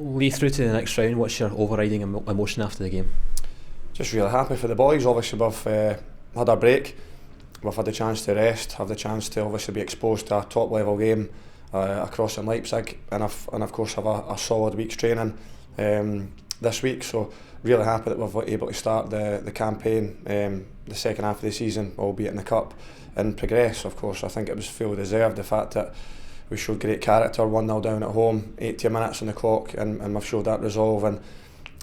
Lee, through to the next round, what's your overriding emotion after the game? Just really happy for the boys. Obviously we've had our break, we've had the chance to rest, have the chance to obviously be exposed to a top level game across in Leipzig, and of course have a solid week's training this week. So really happy that we've able to start the campaign, the second half of the season, albeit in the cup, and progress. Of course I think it was fully deserved, the fact that we showed great character, 1-0 down at home, 80 minutes on the clock, and we've showed that resolve, and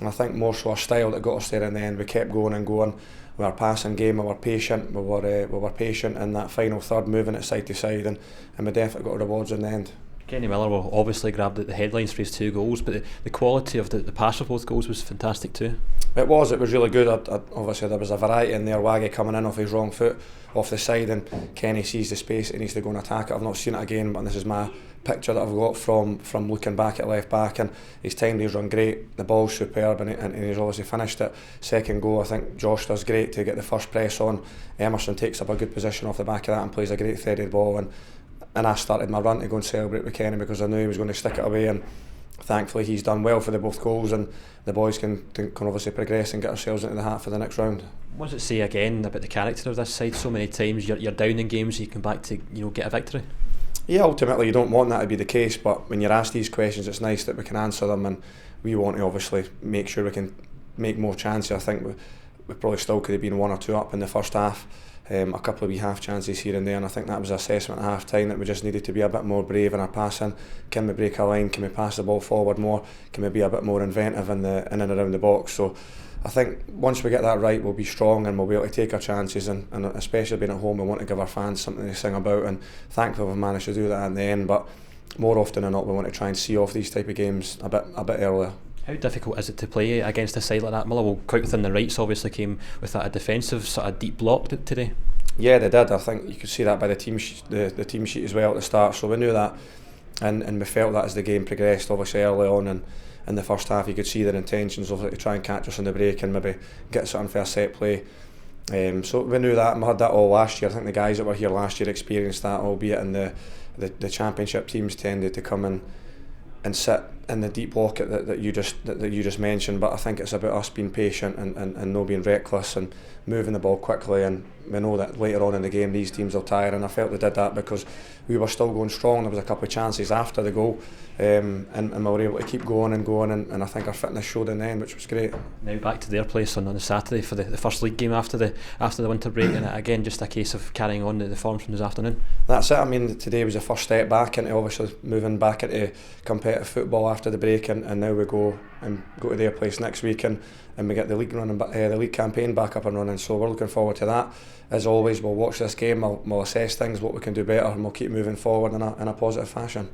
I think more so our style that got us there in the end. We kept going and going with our passing game, we were patient, we were patient in that final third, moving it side to side, and we definitely got rewards in the end. Kenny Miller will obviously grab the headlines for his 2 goals, but the quality of the pass of both goals was fantastic too. It was really good. Obviously there was a variety in there. Waggy coming in off his wrong foot, off the side, and Kenny sees the space and needs to go and attack it. I've not seen it again, but this is my picture that I've got from looking back at left back, and he's timed his run great, the ball's superb, and he's obviously finished it. Second goal, I think Josh does great to get the first press on. Emerson takes up a good position off the back of that and plays a great threaded ball, and I started my run to go and celebrate with Kenny because I knew he was going to stick it away, and thankfully he's done well for the both goals, and the boys can obviously progress and get ourselves into the hat for the next round. What does it say again about the character of this side? So many times you're down in games, you come back to get a victory. Yeah, ultimately you don't want that to be the case, but when you're asked these questions it's nice that we can answer them, and we want to obviously make sure we can make more chances. I think we probably still could have been 1 or 2 up in the first half. A couple of wee half chances here and there, and I think that was an assessment at half time that we just needed to be a bit more brave in our passing. Can we break a line? Can we pass the ball forward more? Can we be a bit more inventive in and around the box? So I think once we get that right, we'll be strong and we'll be able to take our chances, and especially being at home, we want to give our fans something to sing about, and thankfully we've managed to do that in the end. But more often than not, we want to try and see off these type of games a bit earlier. How difficult is it to play against a side like that? Motherwell, quite within the rights, obviously came with that defensive sort of deep block today. Yeah, they did. I think you could see that by the team sheet as well at the start. So we knew that, and we felt that as the game progressed. Obviously early on and in the first half, you could see their intentions of to try and catch us on the break and maybe get something for a set play. So we knew that, and we had that all last year. I think the guys that were here last year experienced that, albeit in the championship teams tended to come in and sit in the deep pocket that you just mentioned. But I think it's about us being patient and not being reckless and moving the ball quickly, and we know that later on in the game these teams will tire, and I felt they did that because we were still going strong. There was a couple of chances after the goal, and we were able to keep going, and I think our fitness showed in the end, which was great. Now back to their place on Saturday for the first league game after the winter break, and again just a case of carrying on the form from this afternoon. That's it. I mean, today was the first step back into obviously moving back into competitive football after the break, and now we go to their place next week, and we get the league running, the league campaign back up and running. So we're looking forward to that. As always, we'll watch this game, we'll assess things, what we can do better, and we'll keep moving forward in a positive fashion.